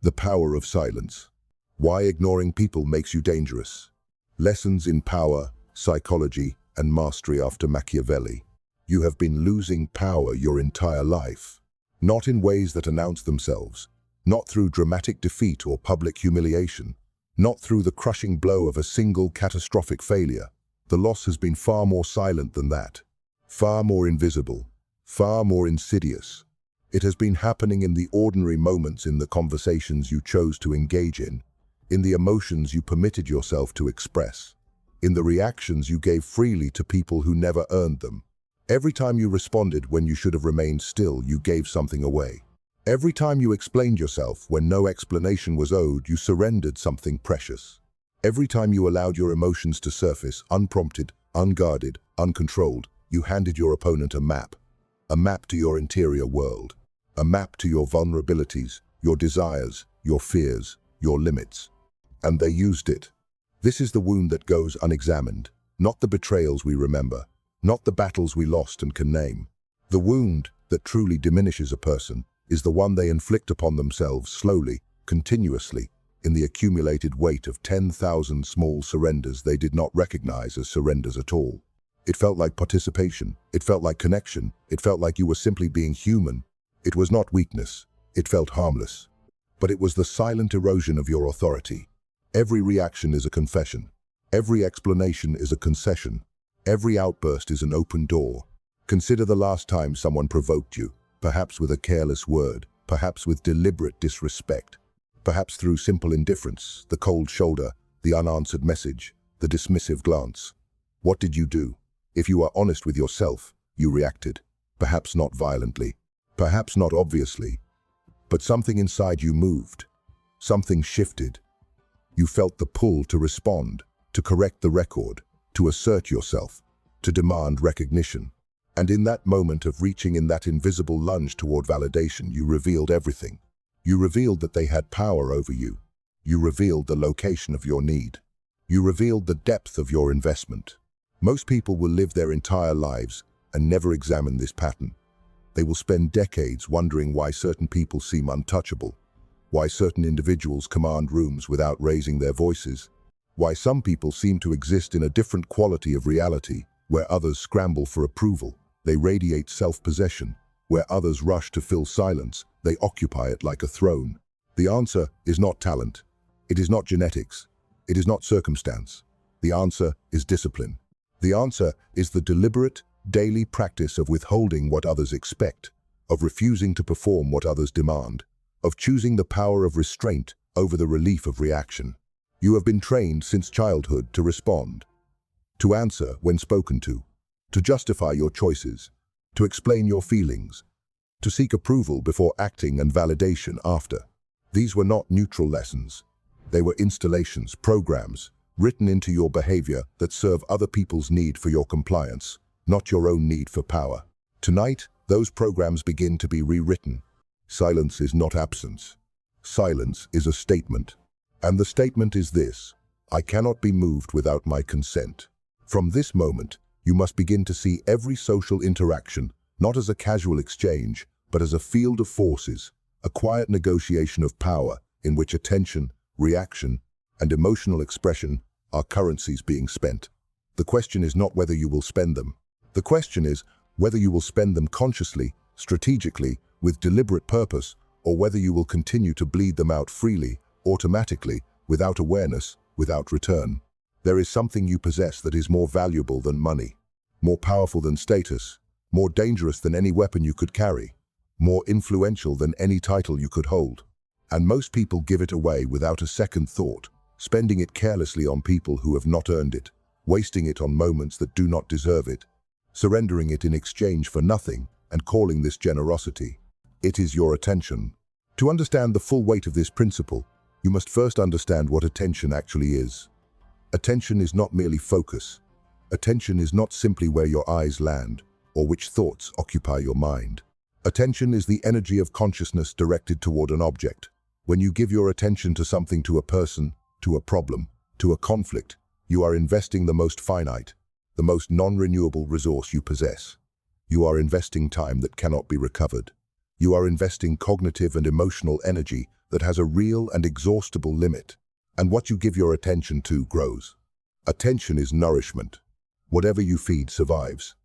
The power of silence. Why ignoring people makes you dangerous. Lessons in power, psychology, and mastery after Machiavelli. You have been losing power your entire life. Not in ways that announce themselves. Not through dramatic defeat or public humiliation. Not through the crushing blow of a single catastrophic failure. The loss has been far more silent than that. Far more invisible. Far more insidious. It has been happening in the ordinary moments, in the conversations you chose to engage in the emotions you permitted yourself to express, in the reactions you gave freely to people who never earned them. Every time you responded when you should have remained still, you gave something away. Every time you explained yourself when no explanation was owed, you surrendered something precious. Every time you allowed your emotions to surface, unprompted, unguarded, uncontrolled, you handed your opponent a map to your interior world, a map to your vulnerabilities, your desires, your fears, your limits. And they used it. This is the wound that goes unexamined, not the betrayals we remember, not the battles we lost and can name. The wound that truly diminishes a person is the one they inflict upon themselves slowly, continuously, in the accumulated weight of 10,000 small surrenders they did not recognize as surrenders at all. It felt like participation, it felt like connection, it felt like you were simply being human. It was not weakness, it felt harmless. But it was the silent erosion of your authority. Every reaction is a confession. Every explanation is a concession. Every outburst is an open door. Consider the last time someone provoked you, perhaps with a careless word, perhaps with deliberate disrespect, perhaps through simple indifference, the cold shoulder, the unanswered message, the dismissive glance. What did you do? If you are honest with yourself, you reacted. Perhaps not violently, perhaps not obviously, but something inside you moved. Something shifted. You felt the pull to respond, to correct the record, to assert yourself, to demand recognition. And in that moment of reaching in that invisible lunge toward validation, you revealed everything. You revealed that they had power over you. You revealed the location of your need. You revealed the depth of your investment. Most people will live their entire lives and never examine this pattern. They will spend decades wondering why certain people seem untouchable, why certain individuals command rooms without raising their voices, why some people seem to exist in a different quality of reality, where others scramble for approval, they radiate self-possession, where others rush to fill silence, they occupy it like a throne. The answer is not talent. It is not genetics. It is not circumstance. The answer is discipline. The answer is the deliberate, daily practice of withholding what others expect, of refusing to perform what others demand, of choosing the power of restraint over the relief of reaction. You have been trained since childhood to respond, to answer when spoken to justify your choices, to explain your feelings, to seek approval before acting and validation after. These were not neutral lessons. They were installations, programs, written into your behavior that serve other people's need for your compliance, not your own need for power. Tonight, those programs begin to be rewritten. Silence is not absence. Silence is a statement. And the statement is this: I cannot be moved without my consent. From this moment, you must begin to see every social interaction not as a casual exchange, but as a field of forces, a quiet negotiation of power in which attention, reaction, and emotional expression are currencies being spent. The question is not whether you will spend them. The question is whether you will spend them consciously, strategically, with deliberate purpose, or whether you will continue to bleed them out freely, automatically, without awareness, without return. There is something you possess that is more valuable than money, more powerful than status, more dangerous than any weapon you could carry, more influential than any title you could hold. And most people give it away without a second thought, spending it carelessly on people who have not earned it, wasting it on moments that do not deserve it, surrendering it in exchange for nothing, and calling this generosity. It is your attention. To understand the full weight of this principle, you must first understand what attention actually is. Attention is not merely focus. Attention is not simply where your eyes land, or which thoughts occupy your mind. Attention is the energy of consciousness directed toward an object. When you give your attention to something, to a person, to a problem, to a conflict, you are investing the most finite, the most non-renewable resource you possess. You are investing time that cannot be recovered. You are investing cognitive and emotional energy that has a real and exhaustible limit. And what you give your attention to grows. Attention is nourishment. Whatever you feed survives.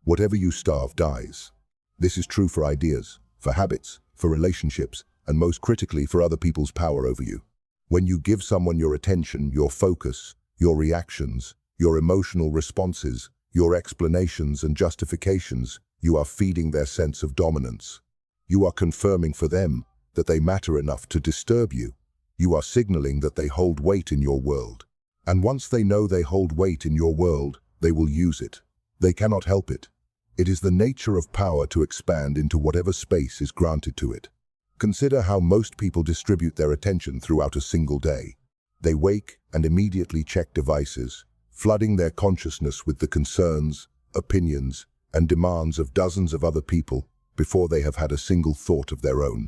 Whatever you starve dies. This is true for ideas, for habits, for relationships, and most critically for other people's power over you. When you give someone your attention, your focus, your reactions, your emotional responses, your explanations and justifications, you are feeding their sense of dominance. You are confirming for them that they matter enough to disturb you. You are signaling that they hold weight in your world. And once they know they hold weight in your world, they will use it. They cannot help it. It is the nature of power to expand into whatever space is granted to it. Consider how most people distribute their attention throughout a single day. They wake and immediately check devices, flooding their consciousness with the concerns, opinions, and demands of dozens of other people before they have had a single thought of their own.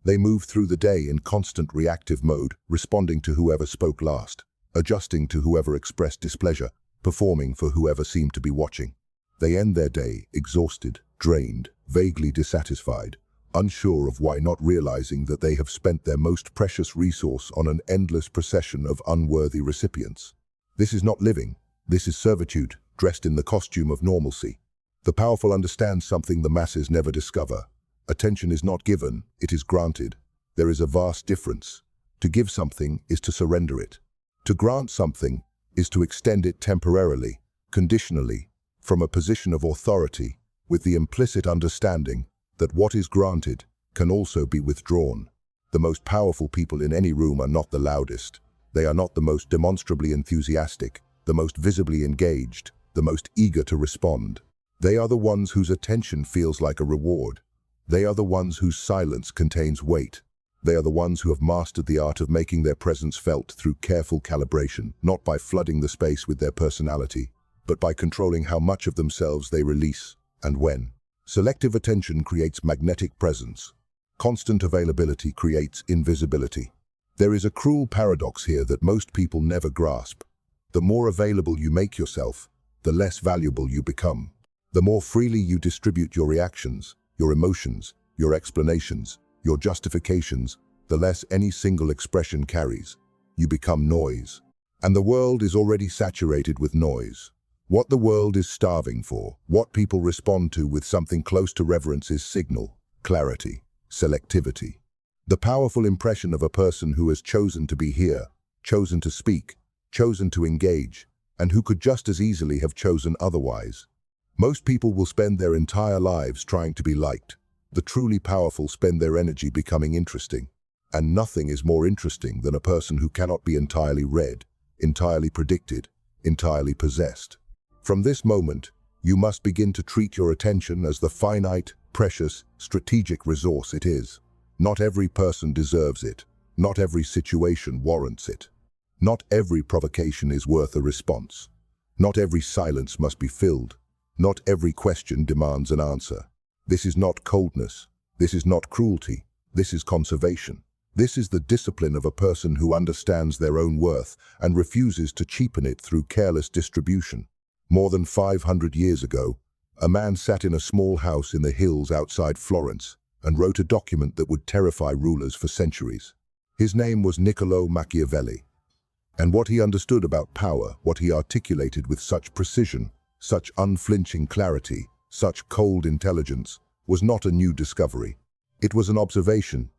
They move through the day in constant reactive mode, responding to whoever spoke last, adjusting to whoever expressed displeasure, performing for whoever seemed to be watching. They end their day exhausted, drained, vaguely dissatisfied, unsure of why, not realizing that they have spent their most precious resource on an endless procession of unworthy recipients. This is not living. This is servitude, dressed in the costume of normalcy. The powerful understand something the masses never discover. Attention is not given, it is granted. There is a vast difference. To give something is to surrender it. To grant something is to extend it temporarily, conditionally, from a position of authority, with the implicit understanding that what is granted can also be withdrawn. The most powerful people in any room are not the loudest. They are not the most demonstrably enthusiastic, the most visibly engaged, the most eager to respond. They are the ones whose attention feels like a reward. They are the ones whose silence contains weight. They are the ones who have mastered the art of making their presence felt through careful calibration, not by flooding the space with their personality, but by controlling how much of themselves they release and when. Selective attention creates magnetic presence. Constant availability creates invisibility. There is a cruel paradox here that most people never grasp. The more available you make yourself, the less valuable you become. The more freely you distribute your reactions, your emotions, your explanations, your justifications, the less any single expression carries. You become noise. And the world is already saturated with noise. What the world is starving for, what people respond to with something close to reverence is signal, clarity, selectivity. The powerful impression of a person who has chosen to be here, chosen to speak, chosen to engage, and who could just as easily have chosen otherwise. Most people will spend their entire lives trying to be liked. The truly powerful spend their energy becoming interesting. And nothing is more interesting than a person who cannot be entirely read, entirely predicted, entirely possessed. From this moment, you must begin to treat your attention as the finite, precious, strategic resource it is. Not every person deserves it. Not every situation warrants it. Not every provocation is worth a response. Not every silence must be filled. Not every question demands an answer. This is not coldness. This is not cruelty. This is conservation. This is the discipline of a person who understands their own worth and refuses to cheapen it through careless distribution. More than 500 years ago, a man sat in a small house in the hills outside Florence and wrote a document that would terrify rulers for centuries. His name was Machiavelli. And what he understood about power, what he articulated with such precision, such unflinching clarity, such cold intelligence, was not a new discovery. It was an observation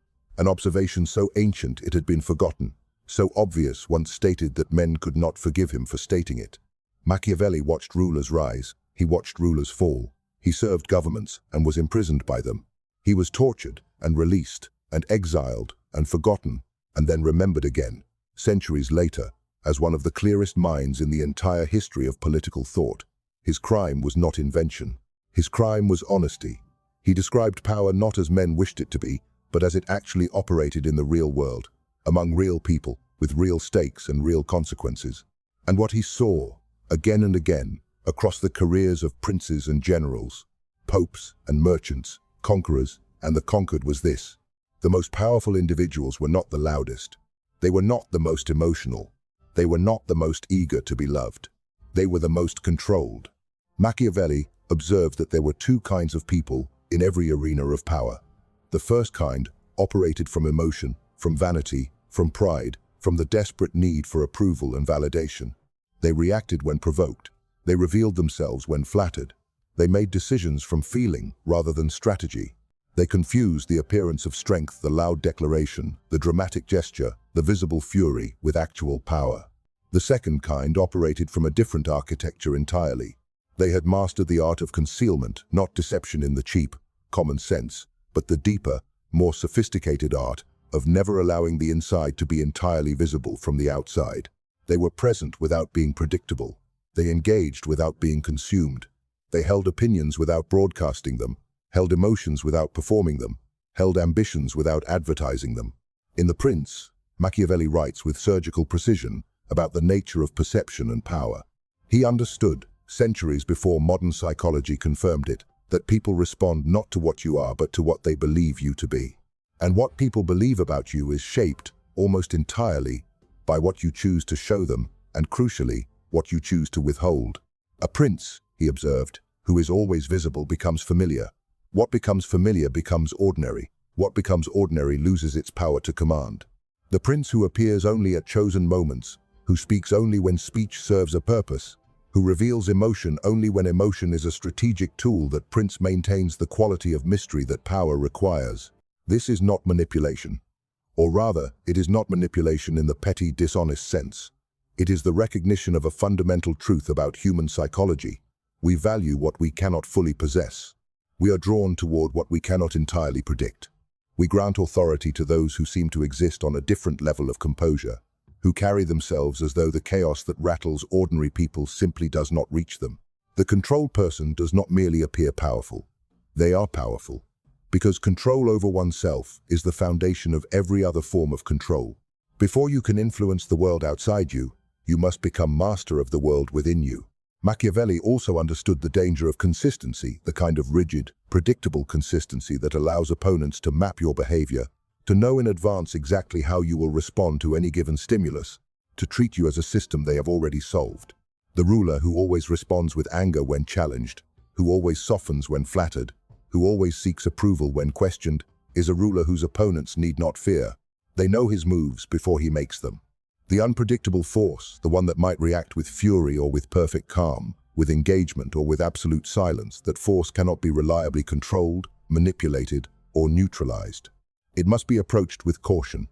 so ancient it had been forgotten, so obvious once stated that men could not forgive him for stating it. Machiavelli watched rulers rise, he watched rulers fall, he served governments and was imprisoned by them. He was tortured and released and exiled and forgotten and then remembered again, centuries later, as one of the clearest minds in the entire history of political thought. His crime was not invention. His crime was honesty. He described power not as men wished it to be, but as it actually operated in the real world, among real people, with real stakes and real consequences. And what he saw, again and again, across the careers of princes and generals, popes and merchants, conquerors and the conquered was this: the most powerful individuals were not the loudest. They were not the most emotional. They were not the most eager to be loved. They were the most controlled. Machiavelli observed that there were two kinds of people in every arena of power. The first kind operated from emotion, from vanity, from pride, from the desperate need for approval and validation. They reacted when provoked. They revealed themselves when flattered. They made decisions from feeling rather than strategy. They confused the appearance of strength, the loud declaration, the dramatic gesture, the visible fury with actual power. The second kind operated from a different architecture entirely. They had mastered the art of concealment, not deception in the cheap, common sense, but the deeper, more sophisticated art of never allowing the inside to be entirely visible from the outside. They were present without being predictable. They engaged without being consumed. They held opinions without broadcasting them, held emotions without performing them, held ambitions without advertising them. In The Prince, Machiavelli writes with surgical precision about the nature of perception and power. He understood, centuries before modern psychology confirmed it, that people respond not to what you are but to what they believe you to be. And what people believe about you is shaped, almost entirely, by what you choose to show them, and crucially, what you choose to withhold. A prince, he observed, who is always visible becomes familiar. What becomes familiar becomes ordinary. What becomes ordinary loses its power to command. The prince who appears only at chosen moments, who speaks only when speech serves a purpose, who reveals emotion only when emotion is a strategic tool, that prince maintains the quality of mystery that power requires. This is not manipulation. Or rather, it is not manipulation in the petty, dishonest sense. It is the recognition of a fundamental truth about human psychology. We value what we cannot fully possess. We are drawn toward what we cannot entirely predict. We grant authority to those who seem to exist on a different level of composure, who carry themselves as though the chaos that rattles ordinary people simply does not reach them. The controlled person does not merely appear powerful. They are powerful, because control over oneself is the foundation of every other form of control. Before you can influence the world outside you, you must become master of the world within you. Machiavelli also understood the danger of consistency, the kind of rigid, predictable consistency that allows opponents to map your behavior, to know in advance exactly how you will respond to any given stimulus, to treat you as a system they have already solved. The ruler who always responds with anger when challenged, who always softens when flattered, who always seeks approval when questioned, is a ruler whose opponents need not fear. They know his moves before he makes them. The unpredictable force, the one that might react with fury or with perfect calm, with engagement or with absolute silence, that force cannot be reliably controlled, manipulated, or neutralized. It must be approached with caution.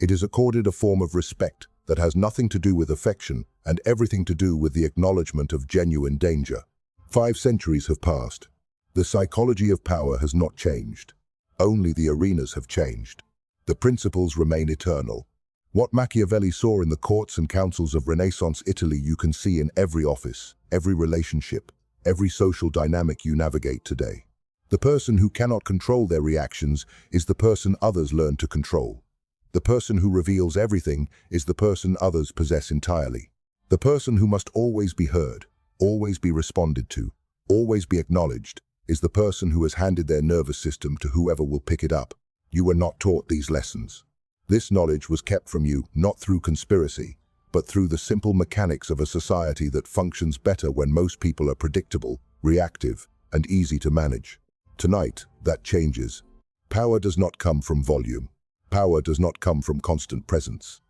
It is accorded a form of respect that has nothing to do with affection and everything to do with the acknowledgement of genuine danger. 5 centuries have passed. The psychology of power has not changed. Only the arenas have changed. The principles remain eternal. What Machiavelli saw in the courts and councils of Renaissance Italy you can see in every office, every relationship, every social dynamic you navigate today. The person who cannot control their reactions is the person others learn to control. The person who reveals everything is the person others possess entirely. The person who must always be heard, always be responded to, always be acknowledged, is the person who has handed their nervous system to whoever will pick it up. You were not taught these lessons. This knowledge was kept from you not through conspiracy, but through the simple mechanics of a society that functions better when most people are predictable, reactive, and easy to manage. Tonight, that changes. Power does not come from volume. Power does not come from constant presence.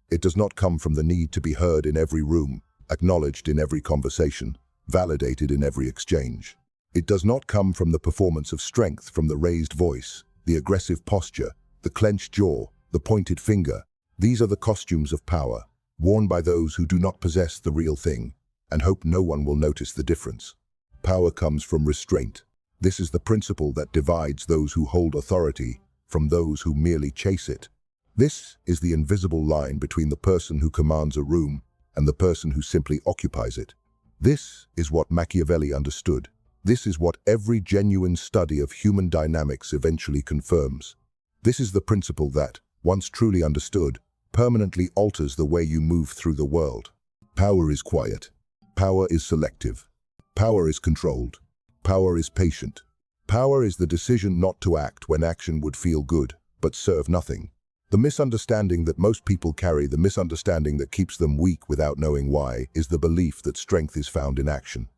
It does not come from the need to be heard in every room, acknowledged in every conversation, validated in every exchange. It does not come from the performance of strength, from the raised voice, the aggressive posture, the clenched jaw, the pointed finger. These are the costumes of power, worn by those who do not possess the real thing, and hope no one will notice the difference. Power comes from restraint. This is the principle that divides those who hold authority from those who merely chase it. This is the invisible line between the person who commands a room and the person who simply occupies it. This is what Machiavelli understood. This is what every genuine study of human dynamics eventually confirms. This is the principle that, once truly understood, permanently alters the way you move through the world. Power is quiet. Power is selective. Power is controlled. Power is patient. Power is the decision not to act when action would feel good, but serve nothing. The misunderstanding that most people carry, the misunderstanding that keeps them weak without knowing why, is the belief that strength is found in action.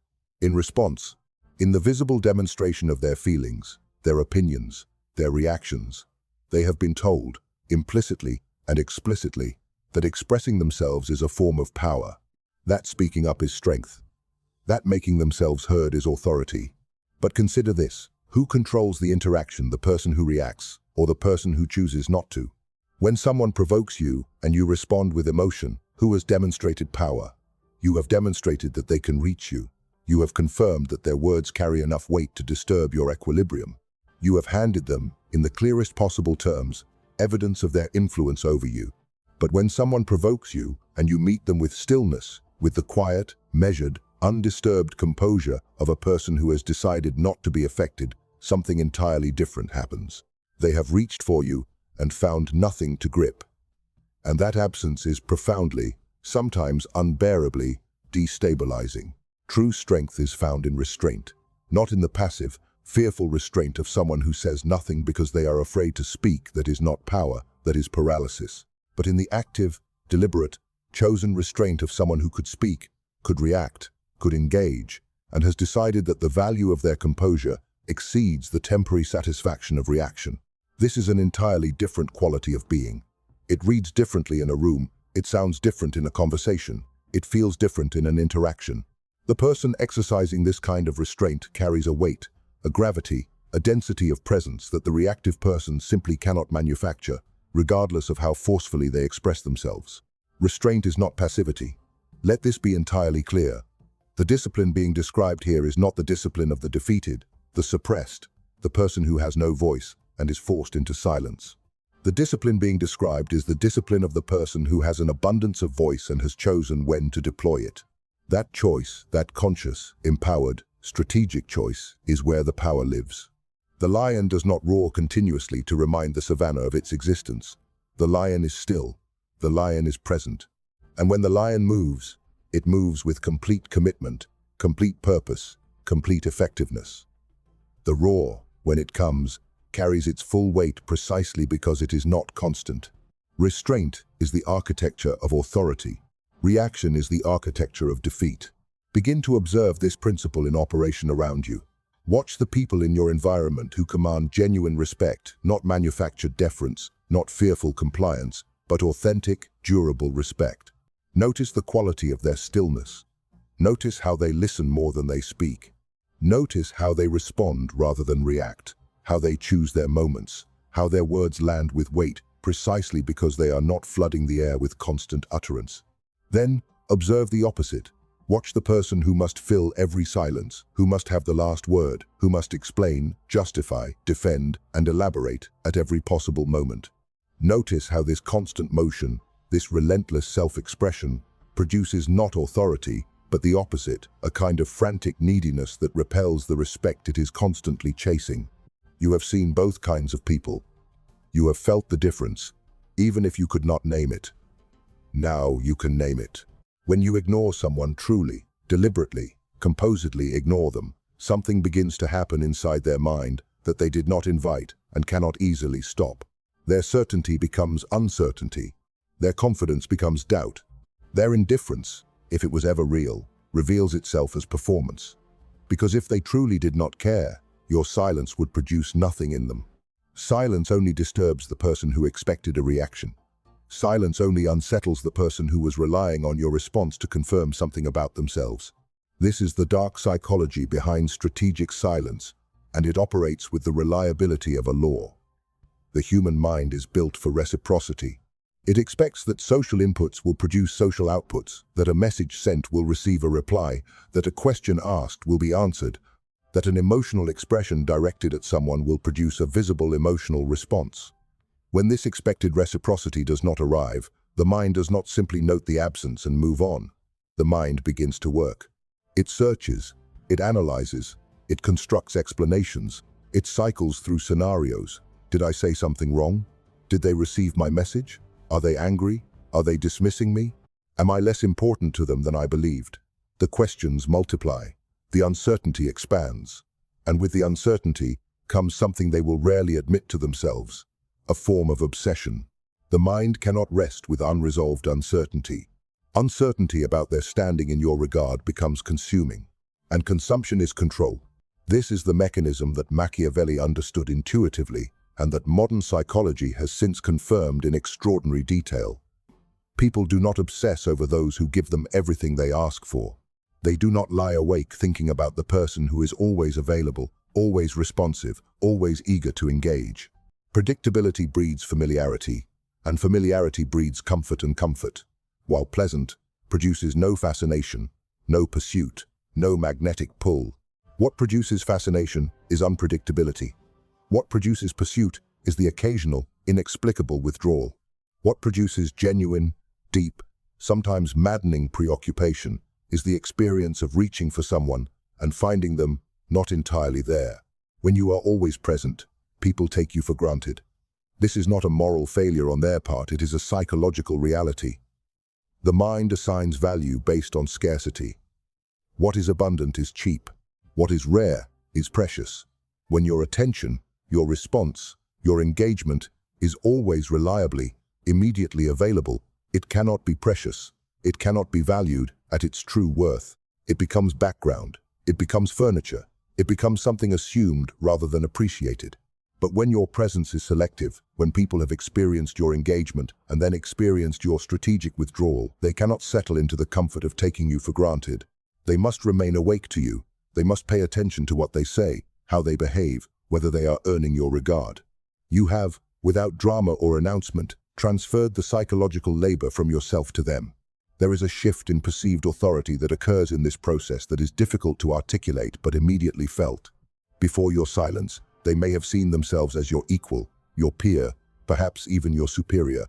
In response, in the visible demonstration of their feelings, their opinions, their reactions. They have been told, implicitly and explicitly, that expressing themselves is a form of power. That speaking up is strength. That making themselves heard is authority. But consider this: who controls the interaction, the person who reacts, or the person who chooses not to? When someone provokes you and you respond with emotion, who has demonstrated power? You have demonstrated that they can reach you. You have confirmed that their words carry enough weight to disturb your equilibrium. You have handed them, in the clearest possible terms, evidence of their influence over you. But when someone provokes you and you meet them with stillness, with the quiet, measured, undisturbed composure of a person who has decided not to be affected, something entirely different happens. They have reached for you and found nothing to grip. And that absence is profoundly, sometimes unbearably, destabilizing. True strength is found in restraint, not in the passive, fearful restraint of someone who says nothing because they are afraid to speak. That is not power, that is paralysis. But in the active, deliberate, chosen restraint of someone who could speak, could react, could engage, and has decided that the value of their composure exceeds the temporary satisfaction of reaction. This is an entirely different quality of being. It reads differently in a room, it sounds different in a conversation, it feels different in an interaction. The person exercising this kind of restraint carries a weight, a gravity, a density of presence that the reactive person simply cannot manufacture, regardless of how forcefully they express themselves. Restraint is not passivity. Let this be entirely clear. The discipline being described here is not the discipline of the defeated, the suppressed, the person who has no voice and is forced into silence. The discipline being described is the discipline of the person who has an abundance of voice and has chosen when to deploy it. That choice, that conscious, empowered, strategic choice, is where the power lives. The lion does not roar continuously to remind the savannah of its existence. The lion is still. The lion is present. And when the lion moves, it moves with complete commitment, complete purpose, complete effectiveness. The roar, when it comes, carries its full weight precisely because it is not constant. Restraint is the architecture of authority. Reaction is the architecture of defeat. Begin to observe this principle in operation around you. Watch the people in your environment who command genuine respect, not manufactured deference, not fearful compliance, but authentic, durable respect. Notice the quality of their stillness. Notice how they listen more than they speak. Notice how they respond rather than react, how they choose their moments, how their words land with weight precisely because they are not flooding the air with constant utterance. Then, observe the opposite. Watch the person who must fill every silence, who must have the last word, who must explain, justify, defend, and elaborate at every possible moment. Notice how this constant motion, this relentless self-expression, produces not authority, but the opposite, a kind of frantic neediness that repels the respect it is constantly chasing. You have seen both kinds of people. You have felt the difference, even if you could not name it. Now you can name it. When you ignore someone truly, deliberately, composedly ignore them, something begins to happen inside their mind that they did not invite and cannot easily stop. Their certainty becomes uncertainty. Their confidence becomes doubt. Their indifference, if it was ever real, reveals itself as performance. Because if they truly did not care, your silence would produce nothing in them. Silence only disturbs the person who expected a reaction. Silence only unsettles the person who was relying on your response to confirm something about themselves. This is the dark psychology behind strategic silence, and it operates with the reliability of a law. The human mind is built for reciprocity. It expects that social inputs will produce social outputs, that a message sent will receive a reply, that a question asked will be answered, that an emotional expression directed at someone will produce a visible emotional response. When this expected reciprocity does not arrive, the mind does not simply note the absence and move on. The mind begins to work. It searches, it analyzes, it constructs explanations, it cycles through scenarios. Did I say something wrong? Did they receive my message? Are they angry? Are they dismissing me? Am I less important to them than I believed? The questions multiply. The uncertainty expands. And with the uncertainty comes something they will rarely admit to themselves. A form of obsession. The mind cannot rest with unresolved uncertainty. Uncertainty about their standing in your regard becomes consuming. And consumption is control. This is the mechanism that Machiavelli understood intuitively and that modern psychology has since confirmed in extraordinary detail. People do not obsess over those who give them everything they ask for. They do not lie awake thinking about the person who is always available, always responsive, always eager to engage. Predictability breeds familiarity, and familiarity breeds comfort, and comfort, while pleasant, produces no fascination, no pursuit, no magnetic pull. What produces fascination is unpredictability. What produces pursuit is the occasional, inexplicable withdrawal. What produces genuine, deep, sometimes maddening preoccupation is the experience of reaching for someone and finding them not entirely there. When you are always present, people take you for granted. This is not a moral failure on their part, it is a psychological reality. The mind assigns value based on scarcity. What is abundant is cheap. What is rare is precious. When your attention, your response, your engagement is always reliably, immediately available, it cannot be precious. It cannot be valued at its true worth. It becomes background. It becomes furniture. It becomes something assumed rather than appreciated. But when your presence is selective, when people have experienced your engagement and then experienced your strategic withdrawal, they cannot settle into the comfort of taking you for granted. They must remain awake to you. They must pay attention to what they say, how they behave, whether they are earning your regard. You have, without drama or announcement, transferred the psychological labor from yourself to them. There is a shift in perceived authority that occurs in this process that is difficult to articulate but immediately felt. Before your silence, they may have seen themselves as your equal, your peer, perhaps even your superior.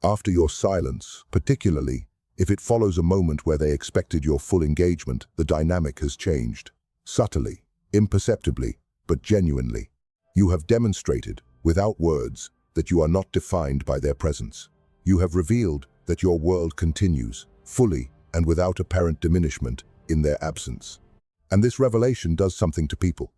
After your silence, particularly if it follows a moment where they expected your full engagement, the dynamic has changed. Subtly, imperceptibly, but genuinely. You have demonstrated, without words, that you are not defined by their presence. You have revealed that your world continues, fully and without apparent diminishment, in their absence. And this revelation does something to people.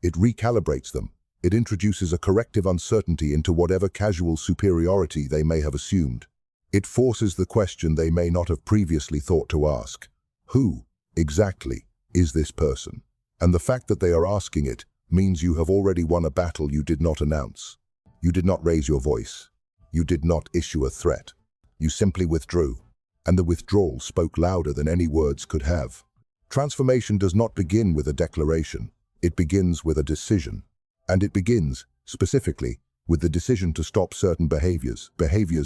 It recalibrates them. It introduces a corrective uncertainty into whatever casual superiority they may have assumed. It forces the question they may not have previously thought to ask. Who, exactly, is this person? And the fact that they are asking it means you have already won a battle you did not announce. You did not raise your voice. You did not issue a threat. You simply withdrew, and the withdrawal spoke louder than any words could have. Transformation does not begin with a declaration. It begins with a decision. And it begins, specifically, with the decision to stop certain behaviors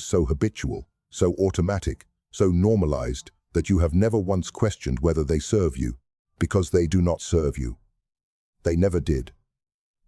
so habitual, so automatic, so normalized that you have never once questioned whether they serve you, because they do not serve you. They never did.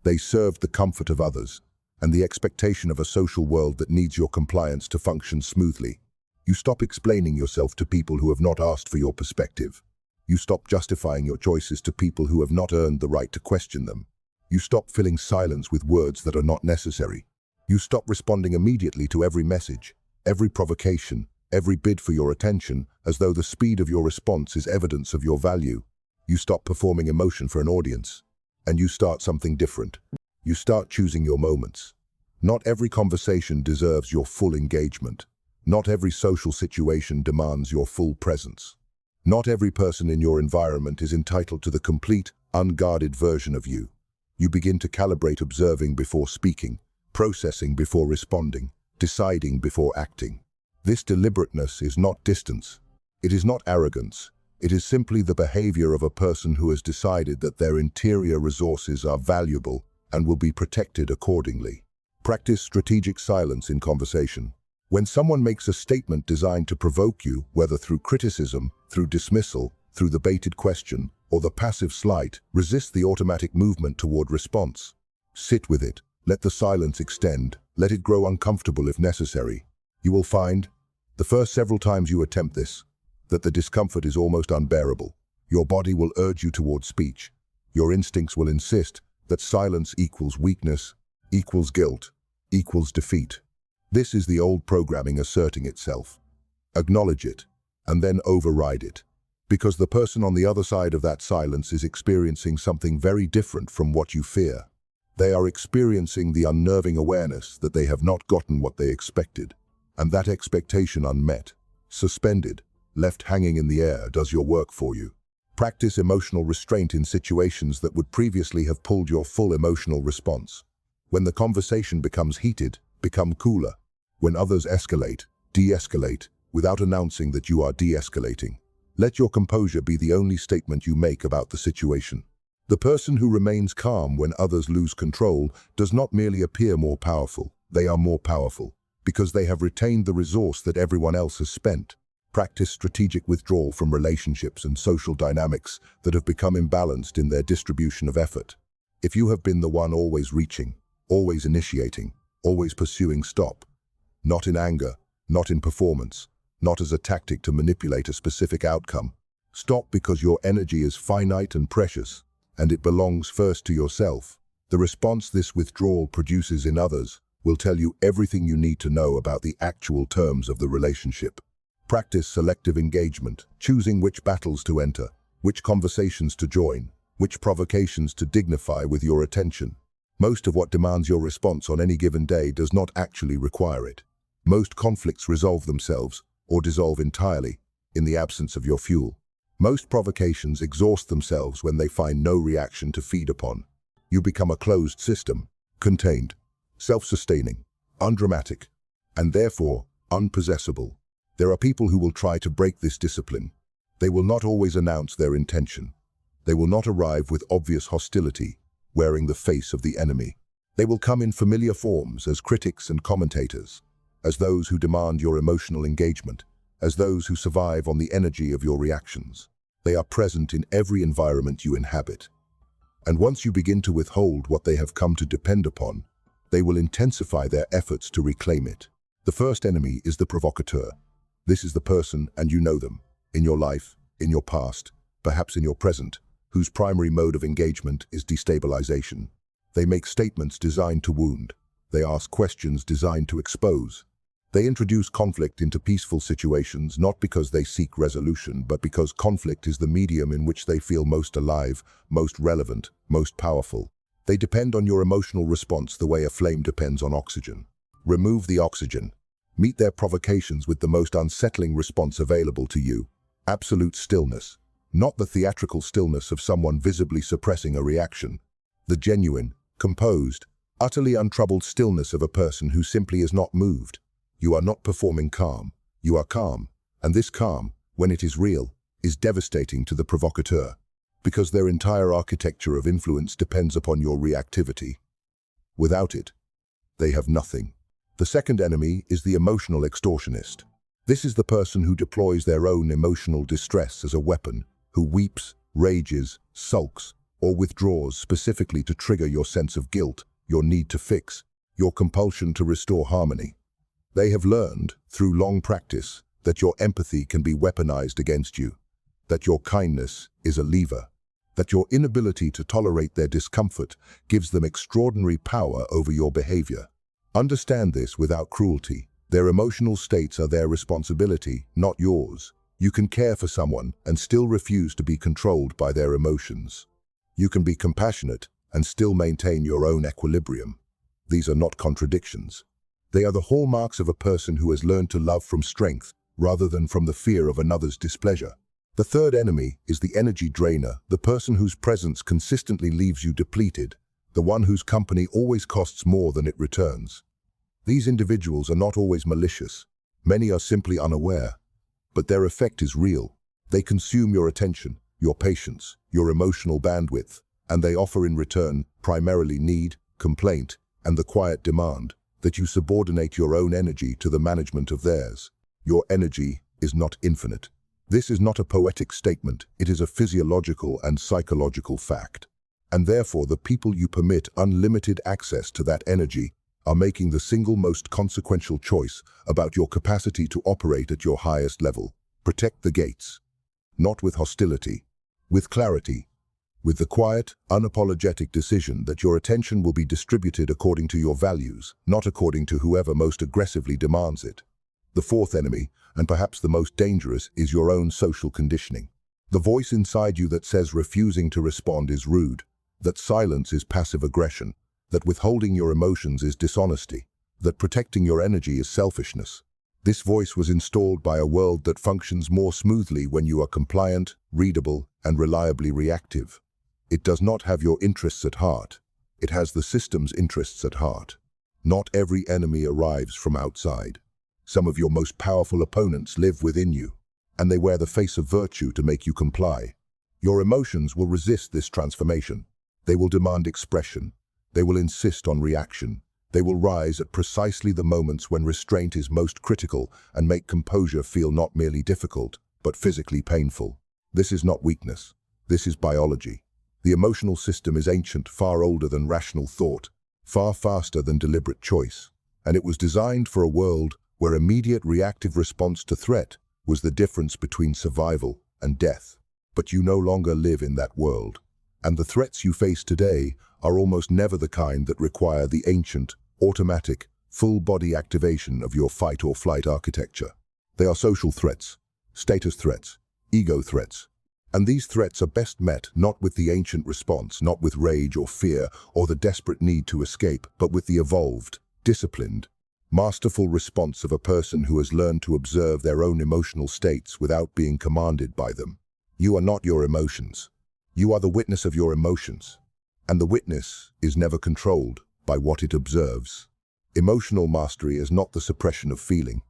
They served the comfort of others and the expectation of a social world that needs your compliance to function smoothly. You stop explaining yourself to people who have not asked for your perspective. You stop justifying your choices to people who have not earned the right to question them. You stop filling silence with words that are not necessary. You stop responding immediately to every message, every provocation, every bid for your attention, as though the speed of your response is evidence of your value. You stop performing emotion for an audience, and you start something different. You start choosing your moments. Not every conversation deserves your full engagement. Not every social situation demands your full presence. Not every person in your environment is entitled to the complete, unguarded version of you. You begin to calibrate, observing before speaking, processing before responding, deciding before acting. This deliberateness is not distance. It is not arrogance. It is simply the behavior of a person who has decided that their interior resources are valuable and will be protected accordingly. Practice strategic silence in conversation. When someone makes a statement designed to provoke you, whether through criticism, through dismissal, through the baited question, or the passive slight, resist the automatic movement toward response. Sit with it. Let the silence extend. Let it grow uncomfortable if necessary. You will find, the first several times you attempt this, that the discomfort is almost unbearable. Your body will urge you toward speech. Your instincts will insist that silence equals weakness, equals guilt, equals defeat. This is the old programming asserting itself. Acknowledge it, and then override it, because the person on the other side of that silence is experiencing something very different from what you fear. They are experiencing the unnerving awareness that they have not gotten what they expected, and that expectation unmet, suspended, left hanging in the air does your work for you. Practice emotional restraint in situations that would previously have pulled your full emotional response. When the conversation becomes heated, become cooler. When others escalate, de-escalate, without announcing that you are de-escalating. Let your composure be the only statement you make about the situation. The person who remains calm when others lose control does not merely appear more powerful, they are more powerful, because they have retained the resource that everyone else has spent. Practice strategic withdrawal from relationships and social dynamics that have become imbalanced in their distribution of effort. If you have been the one always reaching, always initiating, always pursuing, stop. Not in anger, not in performance, not as a tactic to manipulate a specific outcome. Stop because your energy is finite and precious, and it belongs first to yourself. The response this withdrawal produces in others will tell you everything you need to know about the actual terms of the relationship. Practice selective engagement, choosing which battles to enter, which conversations to join, which provocations to dignify with your attention. Most of what demands your response on any given day does not actually require it. Most conflicts resolve themselves, or dissolve entirely, in the absence of your fuel. Most provocations exhaust themselves when they find no reaction to feed upon. You become a closed system, contained, self-sustaining, undramatic, and therefore unpossessable. There are people who will try to break this discipline. They will not always announce their intention. They will not arrive with obvious hostility, wearing the face of the enemy. They will come in familiar forms as critics and commentators, as those who demand your emotional engagement, as those who survive on the energy of your reactions. They are present in every environment you inhabit. And once you begin to withhold what they have come to depend upon, they will intensify their efforts to reclaim it. The first enemy is the provocateur. This is the person, and you know them, in your life, in your past, perhaps in your present, whose primary mode of engagement is destabilization. They make statements designed to wound. They ask questions designed to expose. They introduce conflict into peaceful situations not because they seek resolution, but because conflict is the medium in which they feel most alive, most relevant, most powerful. They depend on your emotional response the way a flame depends on oxygen. Remove the oxygen. Meet their provocations with the most unsettling response available to you. Absolute stillness. Not the theatrical stillness of someone visibly suppressing a reaction. The genuine, composed, utterly untroubled stillness of a person who simply is not moved. You are not performing calm. You are calm. And this calm, when it is real, is devastating to the provocateur, because their entire architecture of influence depends upon your reactivity. Without it, they have nothing. The second enemy is the emotional extortionist. This is the person who deploys their own emotional distress as a weapon, who weeps, rages, sulks, or withdraws specifically to trigger your sense of guilt, your need to fix, your compulsion to restore harmony. They have learned, through long practice, that your empathy can be weaponized against you, that your kindness is a lever, that your inability to tolerate their discomfort gives them extraordinary power over your behavior. Understand this without cruelty. Their emotional states are their responsibility, not yours. You can care for someone and still refuse to be controlled by their emotions. You can be compassionate and still maintain your own equilibrium. These are not contradictions. They are the hallmarks of a person who has learned to love from strength rather than from the fear of another's displeasure. The third enemy is the energy drainer, the person whose presence consistently leaves you depleted, the one whose company always costs more than it returns. These individuals are not always malicious. Many are simply unaware. But their effect is real. They consume your attention, your patience, your emotional bandwidth, and they offer in return primarily need, complaint, and the quiet demand that you subordinate your own energy to the management of theirs. Your energy is not infinite. This is not a poetic statement, it is a physiological and psychological fact. And therefore, the people you permit unlimited access to that energy are making the single most consequential choice about your capacity to operate at your highest level. Protect the gates. Not with hostility, with clarity, with the quiet, unapologetic decision that your attention will be distributed according to your values, not according to whoever most aggressively demands it. The fourth enemy, and perhaps the most dangerous, is your own social conditioning. The voice inside you that says refusing to respond is rude, that silence is passive aggression, that withholding your emotions is dishonesty, that protecting your energy is selfishness. This voice was installed by a world that functions more smoothly when you are compliant, readable, and reliably reactive. It does not have your interests at heart. It has the system's interests at heart. Not every enemy arrives from outside. Some of your most powerful opponents live within you, and they wear the face of virtue to make you comply. Your emotions will resist this transformation. They will demand expression. They will insist on reaction. They will rise at precisely the moments when restraint is most critical and make composure feel not merely difficult, but physically painful. This is not weakness. This is biology. The emotional system is ancient, far older than rational thought, far faster than deliberate choice, and it was designed for a world where immediate reactive response to threat was the difference between survival and death. But you no longer live in that world, and the threats you face today are almost never the kind that require the ancient, automatic, full-body activation of your fight-or-flight architecture. They are social threats, status threats, ego threats. And these threats are best met not with the ancient response, not with rage or fear or the desperate need to escape, but with the evolved, disciplined, masterful response of a person who has learned to observe their own emotional states without being commanded by them. You are not your emotions. You are the witness of your emotions. And the witness is never controlled by what it observes. Emotional mastery is not the suppression of feeling.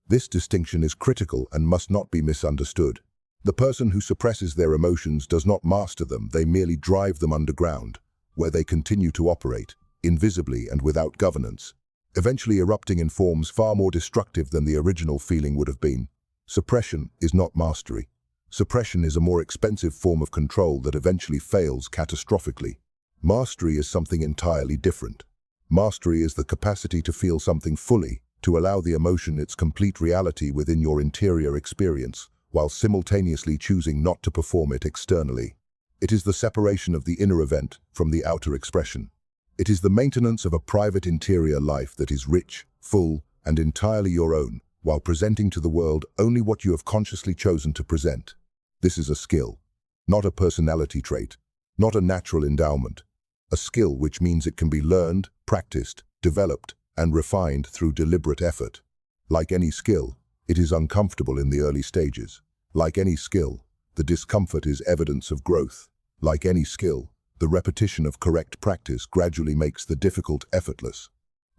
This distinction is critical and must not be misunderstood. The person who suppresses their emotions does not master them, they merely drive them underground, where they continue to operate, invisibly and without governance, eventually erupting in forms far more destructive than the original feeling would have been. Suppression is not mastery. Suppression is a more expensive form of control that eventually fails catastrophically. Mastery is something entirely different. Mastery is the capacity to feel something fully, to allow the emotion its complete reality within your interior experience, while simultaneously choosing not to perform it externally. It is the separation of the inner event from the outer expression. It is the maintenance of a private interior life that is rich, full, and entirely your own, while presenting to the world only what you have consciously chosen to present. This is a skill, not a personality trait, not a natural endowment. A skill which means it can be learned, practiced, developed, and refined through deliberate effort. Like any skill, it is uncomfortable in the early stages. Like any skill, the discomfort is evidence of growth. Like any skill, the repetition of correct practice gradually makes the difficult effortless.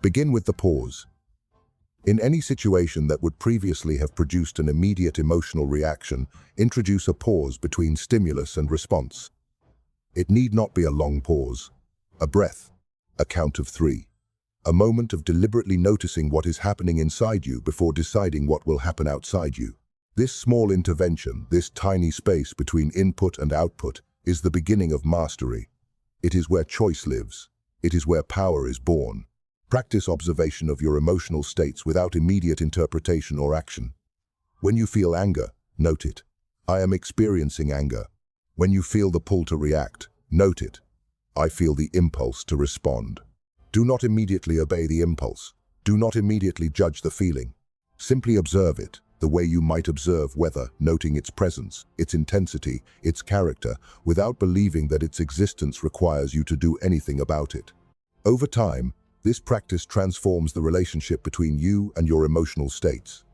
Begin with the pause. In any situation that would previously have produced an immediate emotional reaction, introduce a pause between stimulus and response. It need not be a long pause. A breath, a count of 3. A moment of deliberately noticing what is happening inside you before deciding what will happen outside you. This small intervention, this tiny space between input and output, is the beginning of mastery. It is where choice lives. It is where power is born. Practice observation of your emotional states without immediate interpretation or action. When you feel anger, note it. I am experiencing anger. When you feel the pull to react, note it. I feel the impulse to respond. Do not immediately obey the impulse. Do not immediately judge the feeling. Simply observe it, the way you might observe weather, noting its presence, its intensity, its character, without believing that its existence requires you to do anything about it. Over time, this practice transforms the relationship between you and your emotional states.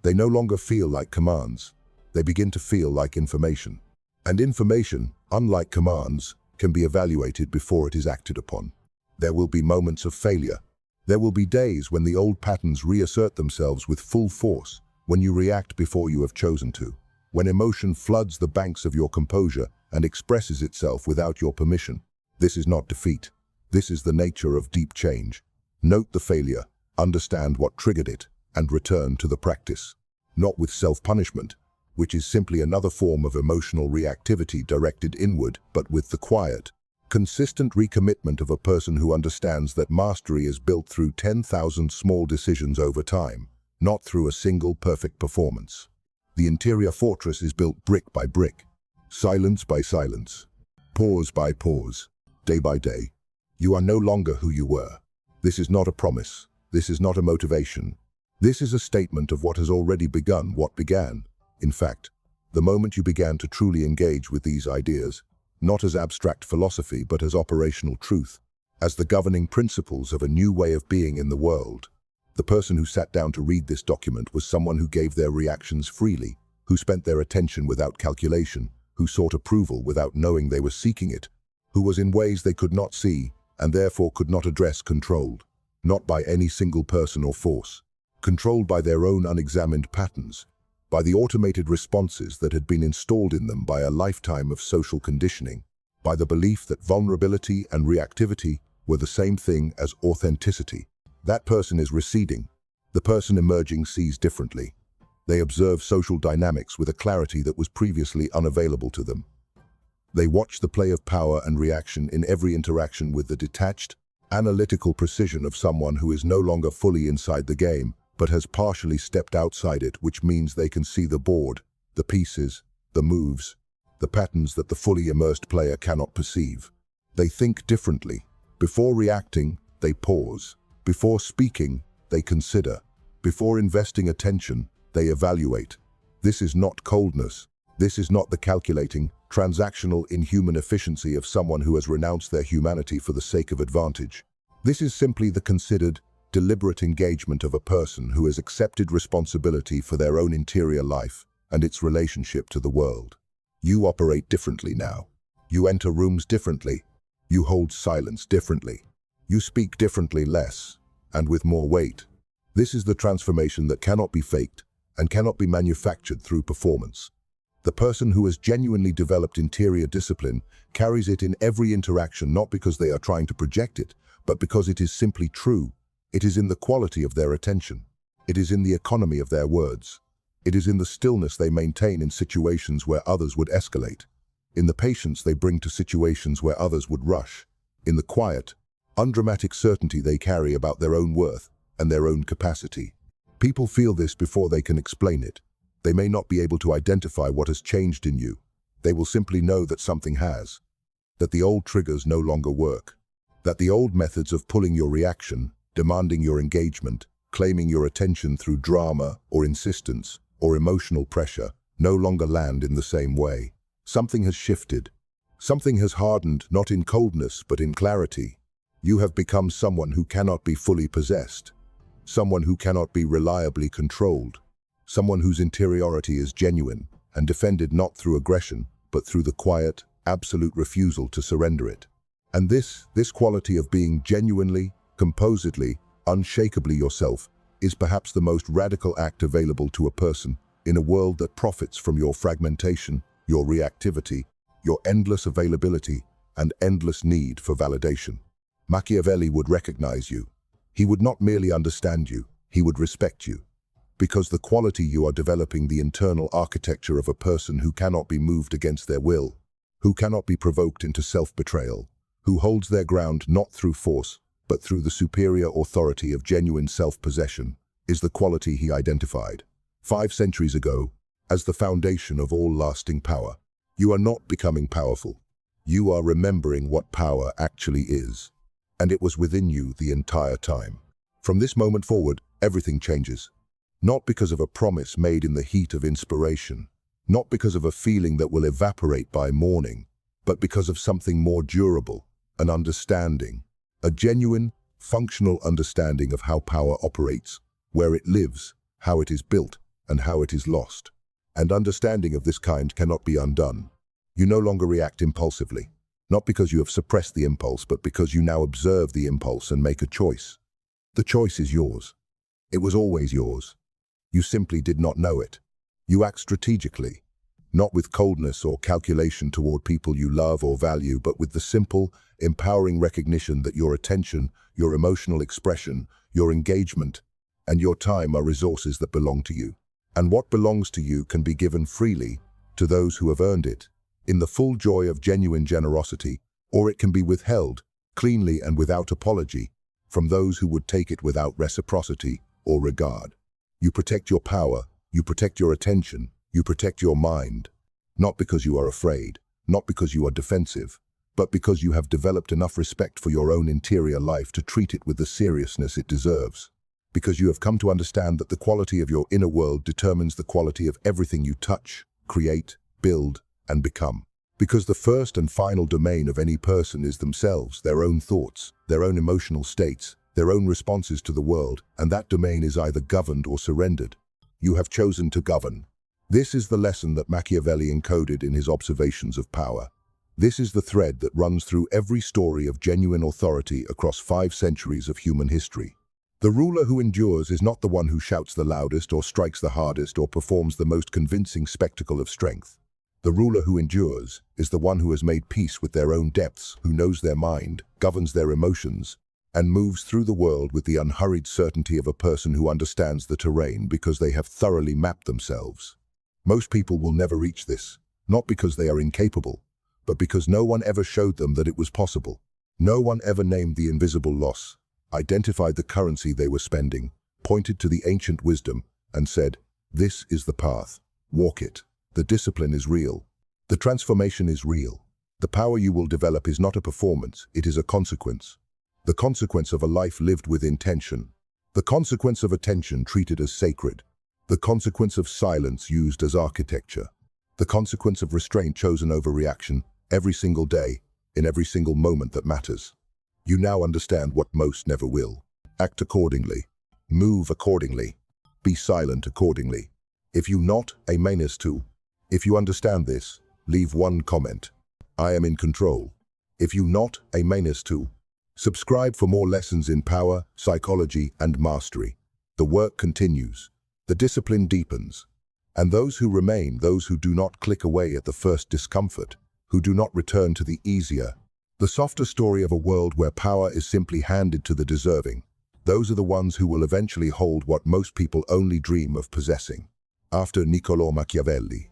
They no longer feel like commands. They begin to feel like information. And information, unlike commands, can be evaluated before it is acted upon. There will be moments of failure. There will be days when the old patterns reassert themselves with full force, when you react before you have chosen to, when emotion floods the banks of your composure and expresses itself without your permission. This is not defeat. This is the nature of deep change. Note the failure, understand what triggered it, and return to the practice. Not with self-punishment, which is simply another form of emotional reactivity directed inward, but with the quiet, consistent recommitment of a person who understands that mastery is built through 10,000 small decisions over time, not through a single perfect performance. The interior fortress is built brick by brick, silence by silence, pause by pause, day by day. You are no longer who you were. This is not a promise. This is not a motivation. This is a statement of what has already begun, what began. In fact, the moment you began to truly engage with these ideas, not as abstract philosophy but as operational truth, as the governing principles of a new way of being in the world. The person who sat down to read this document was someone who gave their reactions freely, who spent their attention without calculation, who sought approval without knowing they were seeking it, who was in ways they could not see, and therefore could not address controlled, not by any single person or force, controlled by their own unexamined patterns, by the automated responses that had been installed in them by a lifetime of social conditioning, by the belief that vulnerability and reactivity were the same thing as authenticity. That person is receding. The person emerging sees differently. They observe social dynamics with a clarity that was previously unavailable to them. They watch the play of power and reaction in every interaction with the detached, analytical precision of someone who is no longer fully inside the game, but has partially stepped outside it, which means they can see the board, the pieces, the moves, the patterns that the fully immersed player cannot perceive. They think differently. Before reacting, they pause. Before speaking, they consider. Before investing attention, they evaluate. This is not coldness. This is not the calculating, transactional, inhuman efficiency of someone who has renounced their humanity for the sake of advantage. This is simply the considered, deliberate engagement of a person who has accepted responsibility for their own interior life and its relationship to the world. You operate differently now. You enter rooms differently. You hold silence differently. You speak differently, less, and with more weight. This is the transformation that cannot be faked and cannot be manufactured through performance. The person who has genuinely developed interior discipline carries it in every interaction, not because they are trying to project it, but because it is simply true. It is in the quality of their attention. It is in the economy of their words. It is in the stillness they maintain in situations where others would escalate. In the patience they bring to situations where others would rush. In the quiet, undramatic certainty they carry about their own worth and their own capacity. People feel this before they can explain it. They may not be able to identify what has changed in you. They will simply know that something has. That the old triggers no longer work. That the old methods of pulling your reaction, demanding your engagement, claiming your attention through drama or insistence or emotional pressure no longer land in the same way. Something has shifted. Something has hardened, not in coldness but in clarity. You have become someone who cannot be fully possessed. Someone who cannot be reliably controlled. Someone whose interiority is genuine and defended not through aggression, but through the quiet, absolute refusal to surrender it. And this quality of being genuinely, composedly, unshakably yourself is perhaps the most radical act available to a person in a world that profits from your fragmentation, your reactivity, your endless availability, and endless need for validation. Machiavelli would recognize you. He would not merely understand you, he would respect you. Because the quality you are developing, the internal architecture of a person who cannot be moved against their will, who cannot be provoked into self-betrayal, who holds their ground not through force, but through the superior authority of genuine self-possession, is the quality he identified 5 centuries ago as the foundation of all lasting power. You are not becoming powerful. You are remembering what power actually is. And it was within you the entire time. From this moment forward, everything changes. Not because of a promise made in the heat of inspiration, not because of a feeling that will evaporate by morning, but because of something more durable, an understanding, a genuine, functional understanding of how power operates, where it lives, how it is built, and how it is lost. And understanding of this kind cannot be undone. You no longer react impulsively, not because you have suppressed the impulse, but because you now observe the impulse and make a choice. The choice is yours. It was always yours. You simply did not know it. You act strategically, not with coldness or calculation toward people you love or value, but with the simple, empowering recognition that your attention, your emotional expression, your engagement, and your time are resources that belong to you. And what belongs to you can be given freely to those who have earned it, in the full joy of genuine generosity, or it can be withheld, cleanly and without apology, from those who would take it without reciprocity or regard. You protect your power, you protect your attention, you protect your mind, not because you are afraid, not because you are defensive, but because you have developed enough respect for your own interior life to treat it with the seriousness it deserves. Because you have come to understand that the quality of your inner world determines the quality of everything you touch, create, build, and become. Because the first and final domain of any person is themselves, their own thoughts, their own emotional states, their own responses to the world, and that domain is either governed or surrendered. You have chosen to govern. This is the lesson that Machiavelli encoded in his observations of power. This is the thread that runs through every story of genuine authority across 5 centuries of human history. The ruler who endures is not the one who shouts the loudest or strikes the hardest or performs the most convincing spectacle of strength. The ruler who endures is the one who has made peace with their own depths, who knows their mind, governs their emotions, and moves through the world with the unhurried certainty of a person who understands the terrain because they have thoroughly mapped themselves. Most people will never reach this, not because they are incapable, but because no one ever showed them that it was possible. No one ever named the invisible loss, identified the currency they were spending, pointed to the ancient wisdom, and said, "This is the path. Walk it." The discipline is real. The transformation is real. The power you will develop is not a performance, it is a consequence. The consequence of a life lived with intention. The consequence of attention treated as sacred. The consequence of silence used as architecture. The consequence of restraint chosen over reaction, every single day, in every single moment that matters. You now understand what most never will. Act accordingly. Move accordingly. Be silent accordingly. If you not, a menace to. If you understand this, leave one comment. I am in control. If you not, a menace to. Subscribe for more lessons in power, psychology, and mastery. The work continues. The discipline deepens. And those who remain, those who do not click away at the first discomfort, who do not return to the easier, the softer story of a world where power is simply handed to the deserving, those are the ones who will eventually hold what most people only dream of possessing. After Niccolò Machiavelli.